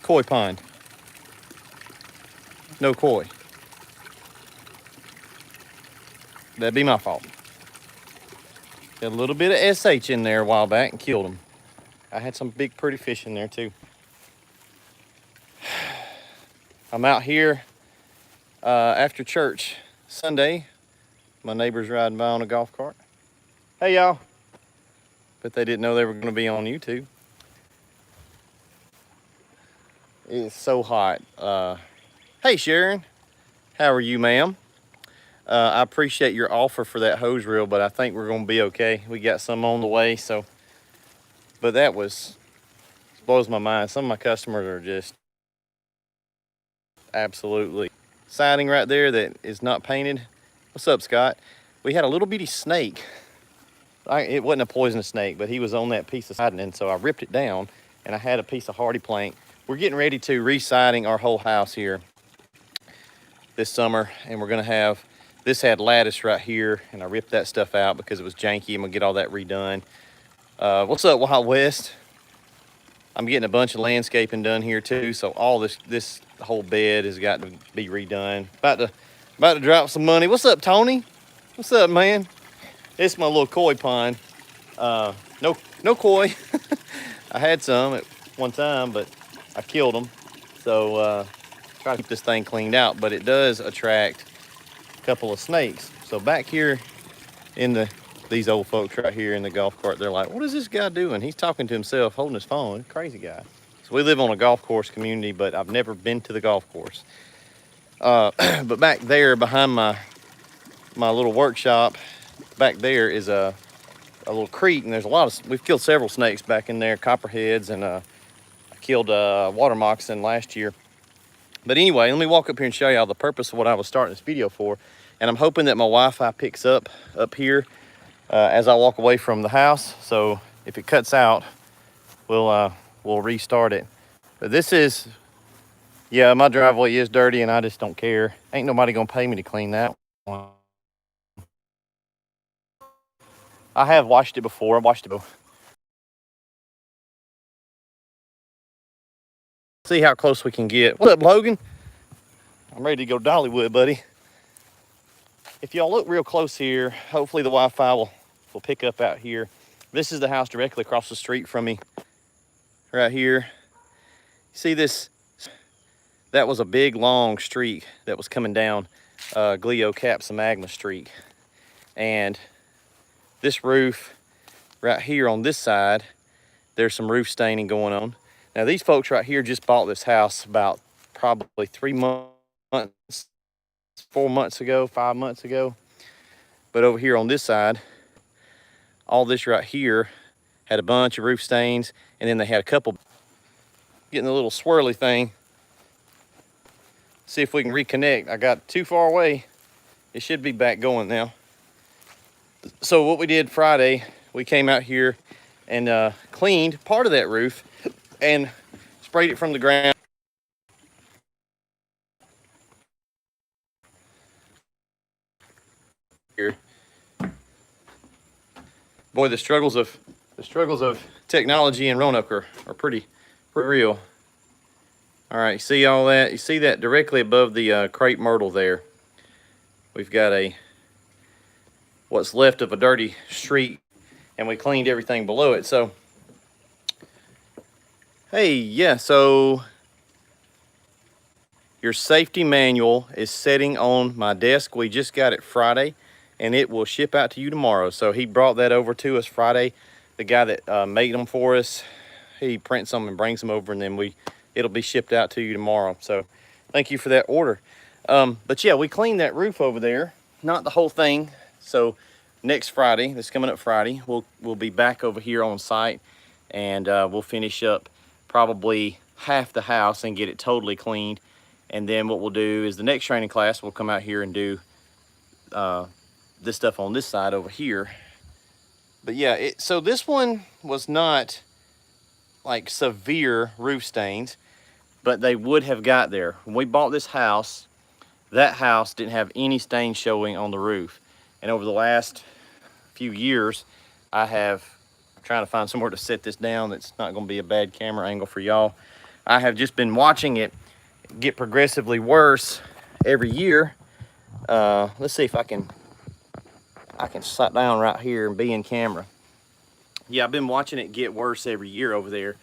koi pond. No koi. That'd be my fault. Got a little bit of SH in there a while back and killed them. I had some big pretty fish in there too. I'm out here after church Sunday. My neighbor's riding by on a golf cart. Hey y'all. But they didn't know they were gonna be on YouTube. It's so hot. Hey Sharon, how are you, ma'am? I appreciate your offer for that hose reel, but I think we're gonna be okay. We got some on the way, so. But that blows my mind. Some of my customers are just absolutely. Siding right there that is not painted. What's up, Scott? We had a little bitty snake. It wasn't a poisonous snake, but he was on that piece of siding, and so I ripped it down, and I had a piece of hardy plank. We're getting ready to re-siding our whole house here this summer, and we're gonna have, this had lattice right here, and I ripped that stuff out because it was janky. I'm gonna get all that redone. What's up, Wild West? I'm getting a bunch of landscaping done here too, so all this whole bed has got to be redone. About to drop some money. What's up, Tony? What's up, man? It's my little koi pond. No koi. I had some at one time, but I killed them. So try to keep this thing cleaned out, but it does attract a couple of snakes. So back here in these old folks right here in the golf cart, they're like, what is this guy doing? He's talking to himself, holding his phone. Crazy guy. So we live on a golf course community, but I've never been to the golf course. But back there behind my little workshop, back there is a little creek, and there's we've killed several snakes back in there, copperheads, and I killed water moccasin last year. But anyway, let me walk up here and show y'all the purpose of what I was starting this video for. And I'm hoping that my Wi-Fi picks up here as I walk away from the house. So if it cuts out, we'll restart it. But this is, yeah, my driveway is dirty and I just don't care. Ain't nobody gonna pay me to clean that one. I have washed it before. I washed it before. See how close we can get. What's up, Logan? I'm ready to go Dollywood, buddy. If y'all look real close here, hopefully the Wi-Fi will pick up out here. This is the house directly across the street from me, right here. See this? That was a big, long streak that was coming down gloeocapsa magma streak. And this roof right here on this side, there's some roof staining going on. Now these folks right here just bought this house about probably 3 months, 4 months ago, 5 months ago. But over here on this side, all this right here had a bunch of roof stains, and then they had a couple getting a little swirly thing. See if we can reconnect. I got too far away. It should be back going now. So what we did Friday, we came out here and cleaned part of that roof and sprayed it from the ground. Here. Boy, the struggles of technology in Roanoke are pretty real. All right, see all that? You see that directly above the crepe myrtle there? We've got what's left of a dirty streak, and we cleaned everything below it. So, hey, yeah, so your safety manual is sitting on my desk. We just got it Friday, and it will ship out to you tomorrow. So he brought that over to us Friday. The guy that made them for us, he prints them and brings them over, and then it'll be shipped out to you tomorrow. So thank you for that order. But yeah, we cleaned that roof over there, not the whole thing. So next Friday, this coming up Friday, we'll be back over here on site, and we'll finish up probably half the house and get it totally cleaned. And then what we'll do is the next training class, we'll come out here and do this stuff on this side over here. But yeah, so this one was not like severe roof stains, but they would have got there. When we bought this house, that house didn't have any stains showing on the roof. And over the last few years, I'm trying to find somewhere to set this down that's not gonna be a bad camera angle for y'all. I have just been watching it get progressively worse every year. Let's see if I can sit down right here and be in camera. Yeah, I've been watching it get worse every year over there.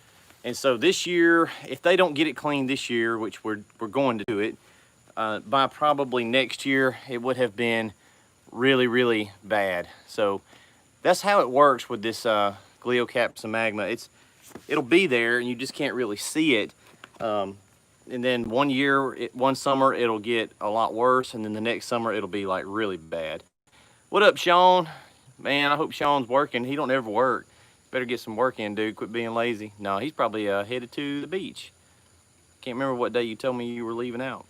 And so this year, if they don't get it cleaned this year, which we're going to do it, by probably next year, it would have been really, really bad. So that's how it works with this gloeocapsa magma. It'll be there and you just can't really see it. And then one summer, it'll get a lot worse, and then the next summer, it'll be like really bad. What up, Sean? Man, I hope Sean's working. He don't ever work. Better get some work in, dude. Quit being lazy. No, he's probably headed to the beach. Can't remember what day you told me you were leaving out.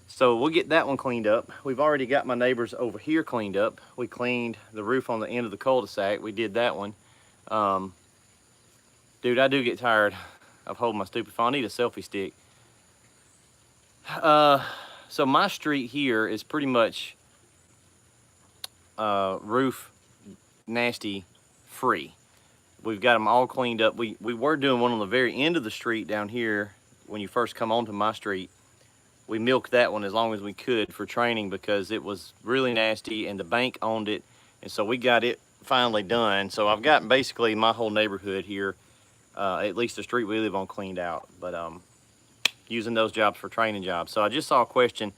So we'll get that one cleaned up. We've already got my neighbors over here cleaned up. We cleaned the roof on the end of the cul-de-sac. We did that one. Dude, I do get tired of holding my stupid phone. I need a selfie stick. So my street here is pretty much roof nasty free. We've got them all cleaned up. We were doing one on the very end of the street down here when you first come onto my street. We milked that one as long as we could for training because it was really nasty and the bank owned it. And so we got it finally done. So I've got basically my whole neighborhood here, at least the street we live on, cleaned out. But using those jobs for training jobs. So I just saw a question,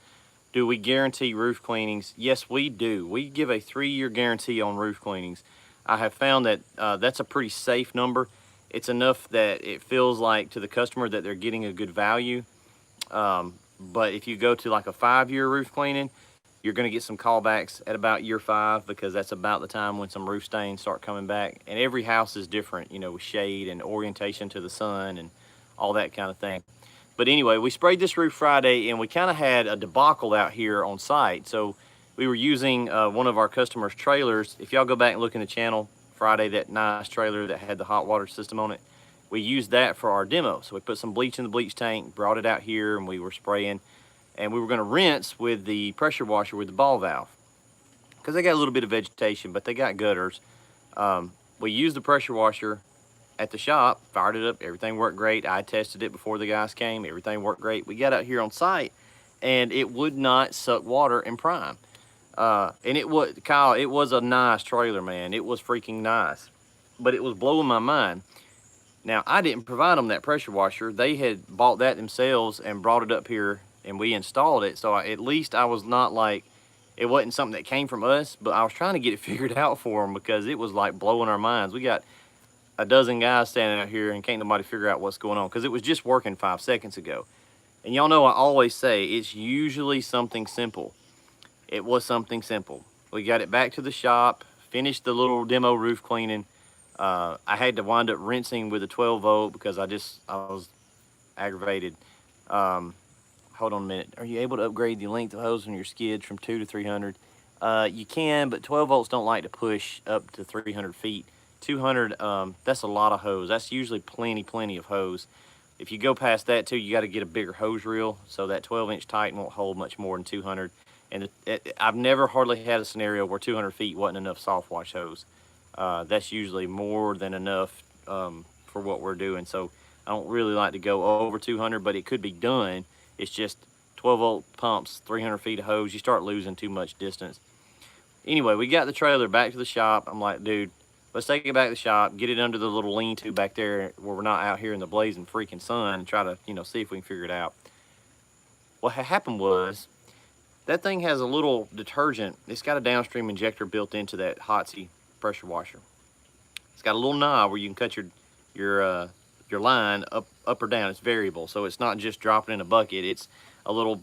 do we guarantee roof cleanings? Yes, we do. We give a 3-year guarantee on roof cleanings. I have found that that's a pretty safe number. It's enough that it feels like to the customer that they're getting a good value. But if you go to like a 5-year roof cleaning, you're gonna get some callbacks at about year 5 because that's about the time when some roof stains start coming back. And every house is different, you know, with shade and orientation to the sun and all that kind of thing. But anyway, we sprayed this roof Friday and we kind of had a debacle out here on site. So we were using one of our customers' trailers. If y'all go back and look in the channel, Friday, that nice trailer that had the hot water system on it, we used that for our demo. So we put some bleach in the bleach tank, brought it out here, and we were spraying. And we were gonna rinse with the pressure washer with the ball valve because they got a little bit of vegetation, but they got gutters. We used the pressure washer at the shop, fired it up, everything worked great. I tested it before the guys came, everything worked great. We got out here on site and it would not suck water and prime. And it was, Kyle, it was a nice trailer, man. It was freaking nice, but it was blowing my mind. Now, I didn't provide them that pressure washer. They had bought that themselves and brought it up here and we installed it. So at least I was not like, it wasn't something that came from us, but I was trying to get it figured out for them because it was like blowing our minds. We got a dozen guys standing out here and can't nobody figure out what's going on because it was just working 5 seconds ago. And y'all know I always say it's usually something simple. It was something simple. We got it back to the shop, finished the little demo roof cleaning. I had to wind up rinsing with a 12 volt because I was aggravated. Hold on a minute. Are you able to upgrade the length of hose on your skids from 2 to 300? You can, but 12 volts don't like to push up to 300 feet. 200, that's a lot of hose. That's usually plenty of hose. If you go past that too, you got to get a bigger hose reel. So that 12-inch Titan won't hold much more than 200. And I've never hardly had a scenario where 200 feet wasn't enough Softwash hose. That's usually more than enough for what we're doing. So I don't really like to go over 200, but it could be done. It's just 12-volt pumps, 300 feet of hose. You start losing too much distance. Anyway, we got the trailer back to the shop. I'm like, dude, let's take it back to the shop, get it under the little lean-to back there where we're not out here in the blazing freaking sun and try to, you know, see if we can figure it out. What happened was that thing has a little detergent. It's got a downstream injector built into that Hotsy pressure washer. It's got a little knob where you can cut your line up or down. It's variable, so it's not just dropping in a bucket. It's a little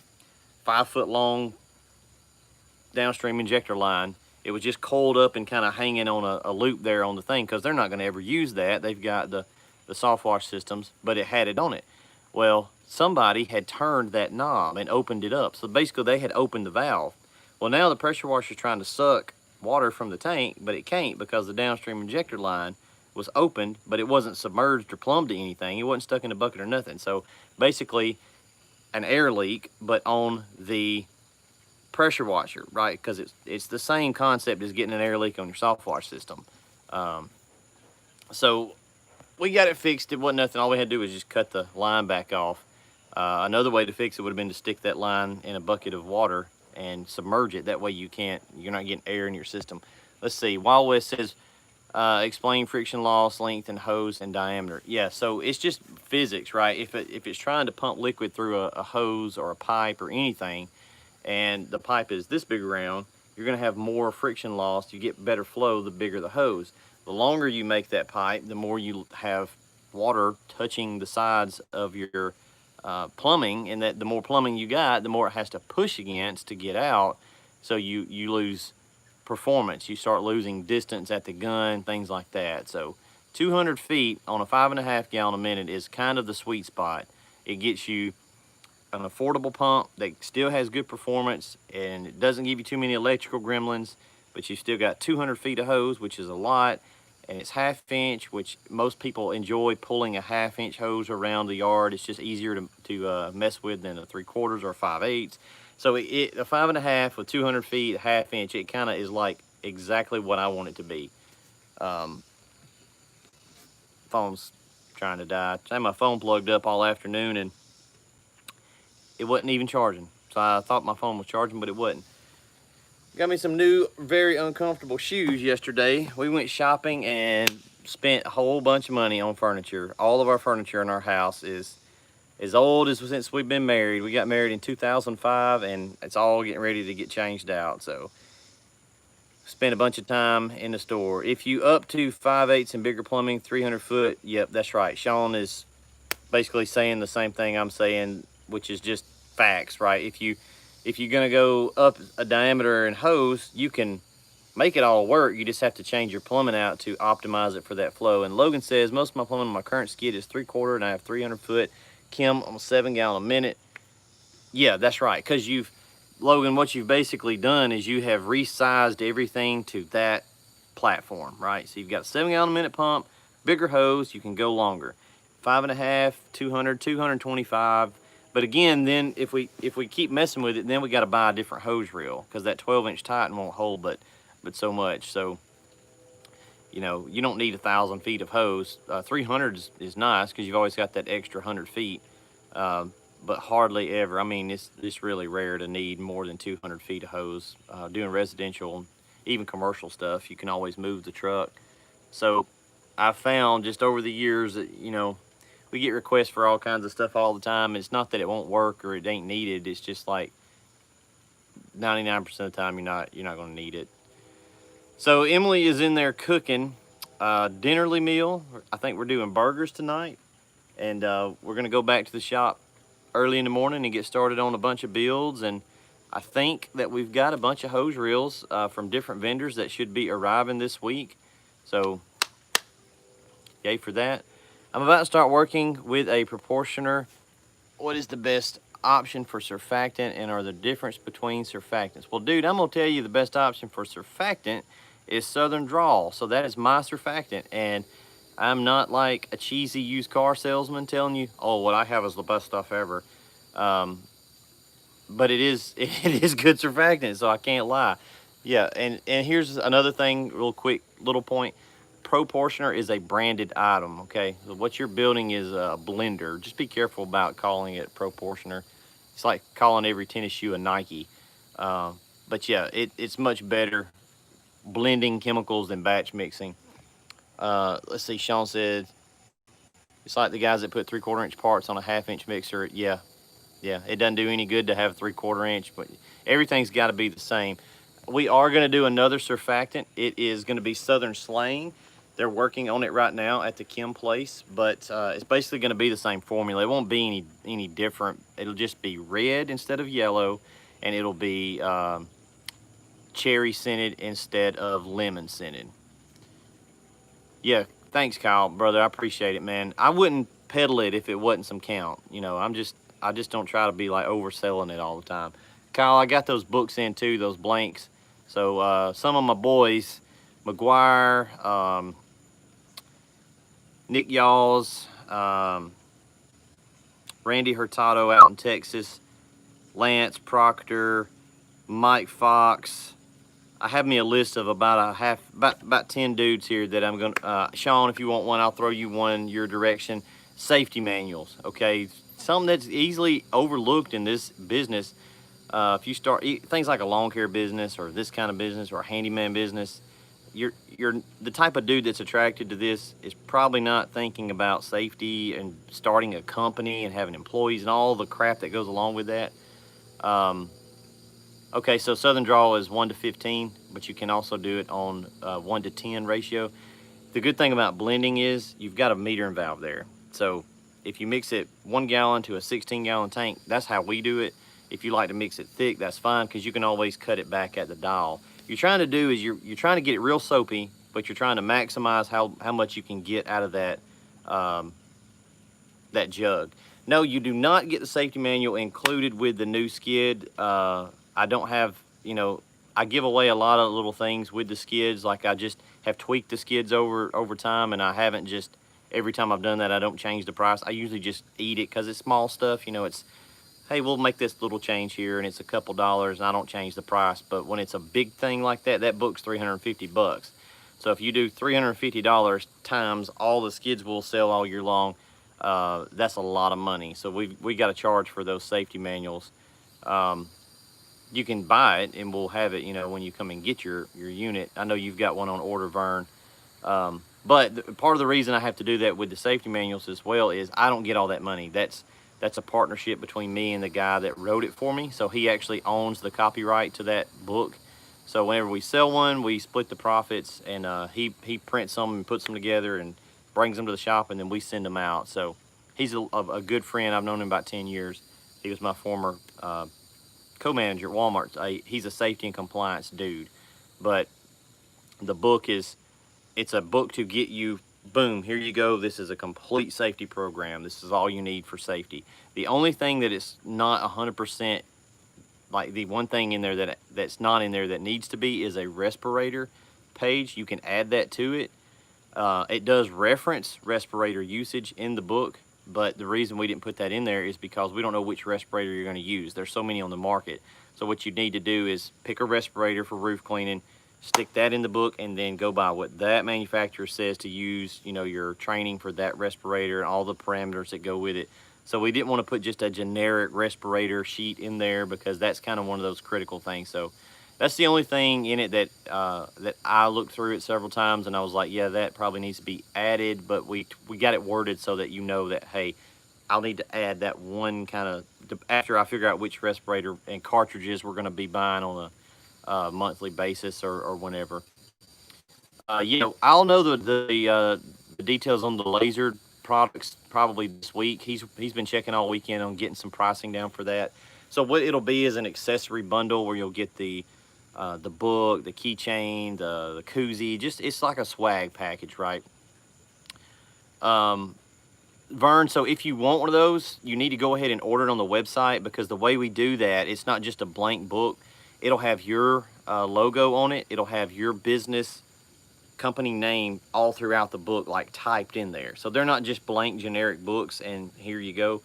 5-foot long downstream injector line. It was just coiled up and kind of hanging on a loop there on the thing because they're not going to ever use that. They've got the Softwash systems, but it had it on it. Well, somebody had turned that knob and opened it up. So basically they had opened the valve. Well, now the pressure washer is trying to suck water from the tank, but it can't because the downstream injector line was opened, but it wasn't submerged or plumbed to anything. It wasn't stuck in a bucket or nothing. So basically an air leak, but on the pressure washer, right? Because it's the same concept as getting an air leak on your Softwash system. So we got it fixed. It wasn't nothing. All we had to do was just cut the line back off. Another way to fix it would have been to stick that line in a bucket of water and submerge it. That way you're not getting air in your system. Let's see. Wild West says, explain friction loss, length, and hose and diameter. Yeah, so it's just physics, right? If it's trying to pump liquid through a hose or a pipe or anything, and the pipe is this big around, you're going to have more friction loss. You get better flow the bigger the hose. The longer you make that pipe, the more you have water touching the sides of your plumbing, and that the more plumbing you got, the more it has to push against to get out. So you lose performance. You start losing distance at the gun, things like that. So 200 feet on a 5.5 gallon a minute is kind of the sweet spot. It gets you an affordable pump that still has good performance, and it doesn't give you too many electrical gremlins, but you still got 200 feet of hose, which is a lot, and it's 1/2 inch, which most people enjoy pulling a 1/2 inch hose around the yard. It's just easier to mess with than a 3/4 or 5/8. So a 5.5 with 200 feet, 1/2 inch, it kind of is like exactly what I want it to be. Phone's trying to die. I had my phone plugged up all afternoon and it wasn't even charging. So I thought my phone was charging, but it wasn't. Got me some new, very uncomfortable shoes yesterday. We went shopping and spent a whole bunch of money on furniture. All of our furniture in our house is as old as since we've been married. We got married in 2005 and it's all getting ready to get changed out. So spent a bunch of time in the store. If you up to 5/8 and bigger plumbing, 300 foot, yep, that's right. Sean is basically saying the same thing I'm saying, which is just facts, right? If you're gonna go up a diameter and hose, you can make it all work. You just have to change your plumbing out to optimize it for that flow. And Logan says, most of my plumbing on my current skid is 3/4 and I have 300 foot. Kim, I'm 7 gallon a minute. Yeah, that's right. Because Logan, what you've basically done is you have resized everything to that platform, right? So you've got a 7 gallon a minute pump, bigger hose, you can go longer. 5.5, 200, 225. But again, then if we keep messing with it, then we got to buy a different hose reel because that 12-inch Titan won't hold but so much. So, you know, you don't need 1,000 feet of hose. 300 is nice because you've always got that extra 100 feet. But hardly ever. I mean, it's really rare to need more than 200 feet of hose. Doing residential, even commercial stuff, you can always move the truck. So I found just over the years that, you know, we get requests for all kinds of stuff all the time. It's not that it won't work or it ain't needed. It's just like 99% of the time you're not going to need it. So Emily is in there cooking dinnerly meal. I think we're doing burgers tonight, and we're going to go back to the shop early in the morning and get started on a bunch of builds. And I think that we've got a bunch of hose reels from different vendors that should be arriving this week. So yay for that. I'm about to start working with a proportioner. What is the best option for surfactant, and are the difference between surfactants? Well, dude, I'm gonna tell you the best option for surfactant is Southern Drawl. So that is my surfactant, and I'm not like a cheesy used car salesman telling you, oh, what I have is the best stuff ever. But it is good surfactant, so I can't lie. Yeah, and here's another thing, real quick, little point. Proportioner is a branded item, okay? So what you're building is a blender. Just be careful about calling it Proportioner. It's like calling every tennis shoe a Nike. But yeah, it's much better blending chemicals than batch mixing. Let's see, Sean said, it's like the guys that put 3/4 inch parts on a 1/2 inch mixer. Yeah, it doesn't do any good to have 3/4 inch, but everything's got to be the same. We are going to do another surfactant. It is going to be Southern Slang. They're working on it right now at the Kim place, but it's basically going to be the same formula. It won't be any different. It'll just be red instead of yellow, and it'll be cherry scented instead of lemon scented. Yeah, thanks, Kyle, brother. I appreciate it, man. I wouldn't peddle it if it wasn't some count. You know, I just don't try to be like overselling it all the time. Kyle, I got those books in too, those blanks. So some of my boys, McGuire, Nick Yaws, Randy Hurtado out in Texas, Lance Proctor, Mike Fox, I have me a list of about 10 dudes here that I'm gonna, Sean, if you want one, I'll throw you one your direction. Safety manuals, okay? Something that's easily overlooked in this business. If you start things like a lawn care business or this kind of business or a handyman business, you're the type of dude that's attracted to this is probably not thinking about safety and starting a company and having employees and all the crap that goes along with that. Okay, so Southern Draw is 1 to 15, but you can also do it on 1 to 10 ratio. The good thing about blending is you've got a meter and valve there. So if you mix it 1 gallon to a 16-gallon tank, that's how we do it. If you like to mix it thick, that's fine, because you can always cut it back at the dial. What you're trying to do is you're trying to get it real soapy, but you're trying to maximize how much you can get out of that that jug. No, you do not get the safety manual included with the new skid. I don't have, you know, I give away a lot of little things with the skids. Like I just have tweaked the skids over time, and I haven't just, every time I've done that, I don't change the price. I usually just eat it because it's small stuff. You know, it's, hey, we'll make this little change here, and it's a couple dollars, and I don't change the price. But when it's a big thing like that, that book's 350 bucks. So if you do $350 times all the skids will sell all year long, that's a lot of money. So we got to charge for those safety manuals. You can buy it and we'll have it, you know, when you come and get your unit. I know you've got one on order, Vern. But part of the reason I have to do that with the safety manuals as well is I don't get all that money. That's a partnership between me and the guy that wrote it for me. So he actually owns the copyright to that book. So whenever we sell one, we split the profits, and he prints them and puts them together and brings them to the shop, and then we send them out. So he's a good friend. I've known him about 10 years. He was my former co-manager at Walmart. He's a safety and compliance dude. But the book it's a book to get you, boom, here you go. This is a complete safety program. This is all you need for safety. The only thing that is not 100%, like the one thing in there that's not in there that needs to be, is a respirator page. You can add that to it. It does reference respirator usage in the book, but the reason we didn't put that in there is because we don't know which respirator you're going to use. There's so many on the market. So what you need to do is pick a respirator for roof cleaning, stick that in the book, and then go by what that manufacturer says to use, you know, your training for that respirator and all the parameters that go with it. So we didn't want to put just a generic respirator sheet in there because that's kind of one of those critical things. So that's the only thing in it that that I looked through it several times and I was like, yeah, that probably needs to be added. But we got it worded so that you know that, hey, I'll need to add that one kind of, after I figure out which respirator and cartridges we're going to be buying on a monthly basis or whenever. You know, I'll know the details on the laser products probably this week. He's been checking all weekend on getting some pricing down for that. So what it'll be is an accessory bundle where you'll get the book, the keychain, the koozie. Just, it's like a swag package, right? Vern, so if you want one of those, you need to go ahead and order it on the website, because the way we do that, it's not just a blank book. It'll have your logo on it. It'll have your business company name all throughout the book, like typed in there. So they're not just blank generic books and here you go.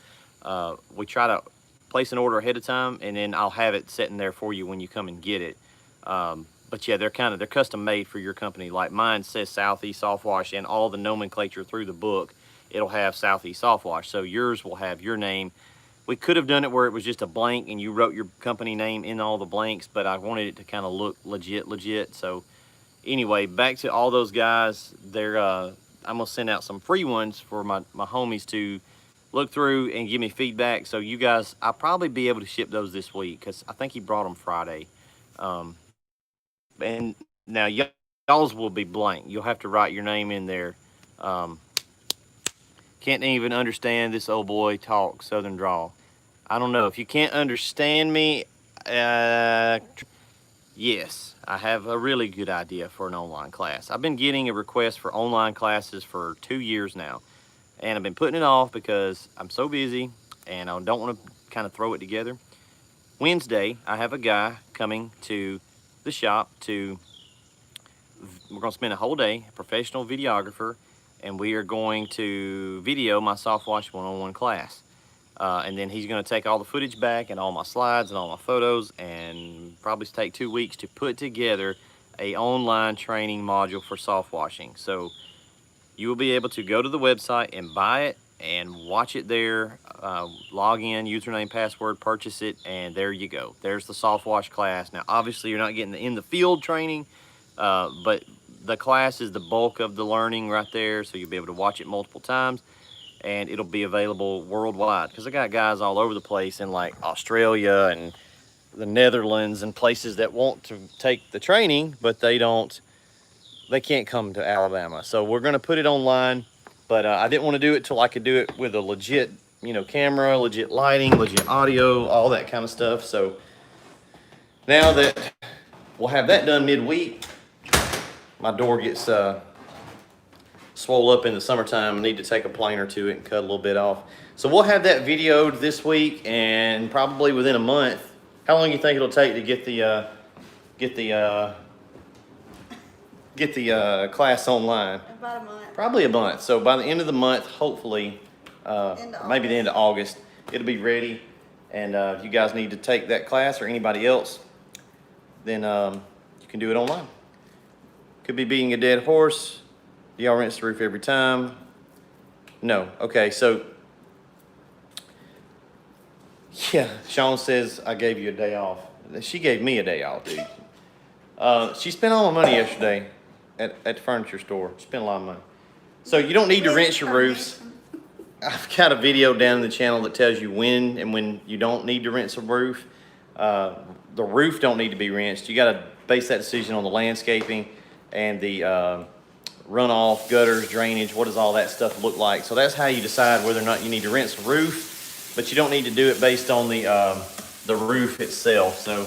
We try to place an order ahead of time, and then I'll have it sitting there for you when you come and get it. But yeah, they're custom made for your company. Like mine says Southeast Softwash, and all the nomenclature through the book, it'll have Southeast Softwash. So yours will have your name. We could have done it where it was just a blank and you wrote your company name in all the blanks, but I wanted it to kind of look legit. So anyway, back to all those guys. They're I'm gonna send out some free ones for my homies to look through and give me feedback. So you guys, I'll probably be able to ship those this week, because I think he brought them Friday. And now y'all's will be blank. You'll have to write your name in there. Can't even understand this old boy talk Southern drawl. I don't know if you can't understand me. Yes, I have a really good idea for an online class. I've been getting a request for online classes for 2 years now, and I've been putting it off because I'm so busy and I don't want to kind of throw it together. Wednesday, I have a guy coming to the shop we're going to spend a whole day, a professional videographer, and we are going to video my Softwash 101 class. And then he's going to take all the footage back and all my slides and all my photos, and probably take 2 weeks to put together a online training module for soft washing. So you will be able to go to the website and buy it and watch it there, log in, username, password, purchase it, and there you go. There's the soft wash class. Now, obviously, you're not getting the in the field training, but the class is the bulk of the learning right there, so you'll be able to watch it multiple times, and it'll be available worldwide, because I got guys all over the place in like Australia and the Netherlands and places that want to take the training, but they can't come to Alabama. So we're going to put it online, but I didn't want to do it till I could do it with a legit, camera, legit lighting, legit audio, all that kind of stuff. So now that we'll have that done midweek, my door gets swole up in the summertime. I need to take a plane or two and cut a little bit off. So we'll have that videoed this week, and probably within a month. How long do you think it'll take to get the class online? About a month. Probably a month. So by the end of the month, hopefully, maybe the end of August, it'll be ready. And if you guys need to take that class, or anybody else, then you can do it online. Could be beating a dead horse. Do y'all rinse the roof every time? No. Okay, so yeah, Sean says I gave you a day off. She gave me a day off, dude. She spent all my money yesterday at the furniture store. Spent a lot of money. So you don't need to rinse your roofs. I've got a video down in the channel that tells you when and when you don't need to rinse a roof. The roof don't need to be rinsed. You got to base that decision on the landscaping and the runoff, gutters, drainage. What does all that stuff look like? So that's how you decide whether or not you need to rinse the roof. But you don't need to do it based on the roof itself. So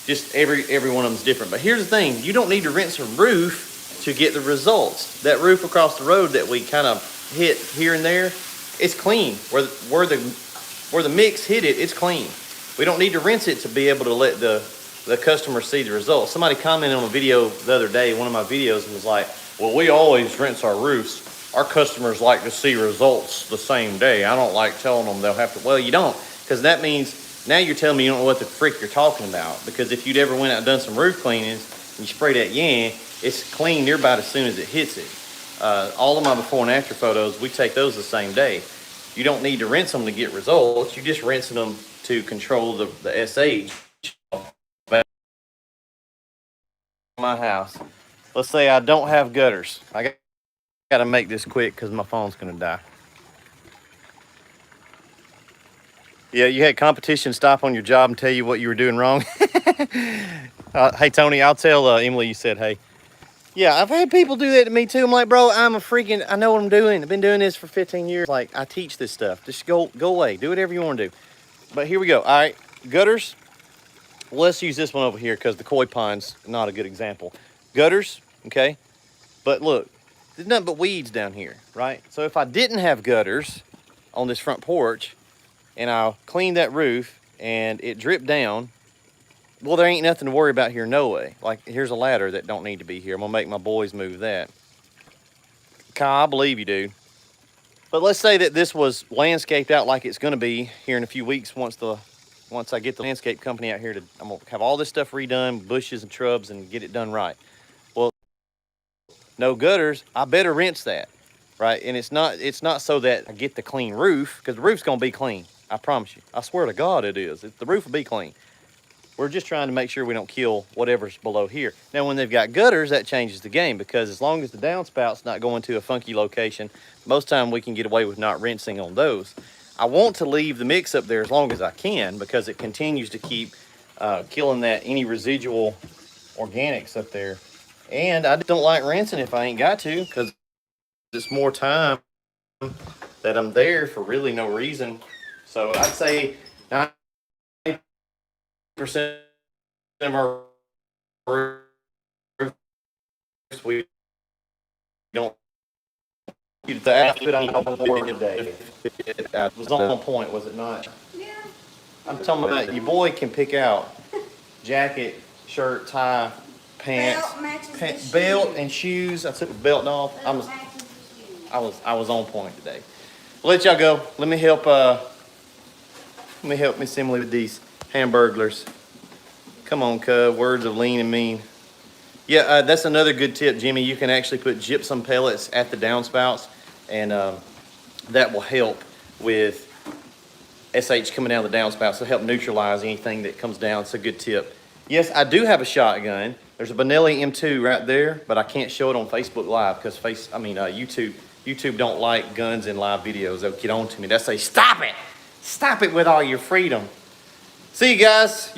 just every one of them is different. But here's the thing: you don't need to rinse a roof to get the results. That roof across the road that we kind of hit here and there, it's clean. Where the mix hit it, it's clean. We don't need to rinse it to be able to let the customer see the results. Somebody commented on a video the other day, one of my videos, and was like, "Well, we always rinse our roofs. Our customers like to see results the same day. I don't like telling them they'll have to." Well, you don't, because that means now you're telling me you don't know what the frick you're talking about. Because if you'd ever went out and done some roof cleanings and you spray that yan, it's clean nearby as soon as it hits it. All of my before and after photos, we take those the same day. You don't need to rinse them to get results. You're just rinsing them to control the SH. My house. Let's say I don't have gutters. I got to make this quick because my phone's going to die. Yeah, you had competition stop on your job and tell you what you were doing wrong. Hey, Tony, I'll tell Emily you said hey. Yeah, I've had people do that to me too. I'm like, bro, I know what I'm doing. I've been doing this for 15 years. Like, I teach this stuff. Just go away. Do whatever you want to do. But here we go. All right, gutters. Well, let's use this one over here because the koi pond's not a good example. Gutters, okay? But look, there's nothing but weeds down here, right? So if I didn't have gutters on this front porch and I cleaned that roof and it dripped down, well, there ain't nothing to worry about here, no way. Like, here's a ladder that don't need to be here. I'm gonna make my boys move that. Kyle, I believe you, dude. But let's say that this was landscaped out like it's gonna be here in a few weeks once I get the landscape company out here I'm gonna have all this stuff redone, bushes and shrubs, and get it done right. Well, no gutters, I better rinse that, right? And it's not so that I get the clean roof, because the roof's gonna be clean. I promise you. I swear to God it is. The roof will be clean. We're just trying to make sure we don't kill whatever's below here. Now, when they've got gutters, that changes the game, because as long as the downspout's not going to a funky location, most time we can get away with not rinsing on those. I want to leave the mix up there as long as I can, because it continues to keep killing any residual organics up there. And I don't like rinsing if I ain't got to, because it's more time that I'm there for really no reason. So I'd say 90% of our roofs we don't use the outfit on today. It was on point, was it not? Yeah. I'm talking about your boy can pick out jacket, shirt, tie, pants, belt and shoes. I took the belt off. I was on point today. I'll let y'all go. Let me help Let me help Miss Emily with these hamburglers. Come on, cub, words of lean and mean. Yeah, that's another good tip, Jimmy. You can actually put gypsum pellets at the downspouts, and that will help with SH coming down the downspouts to help neutralize anything that comes down. It's a good tip. Yes, I do have a shotgun. There's a Benelli M2 right there, but I can't show it on Facebook Live because YouTube don't like guns in live videos. They'll get on to me. They'll say, stop it with all your freedom. See you guys. Y'all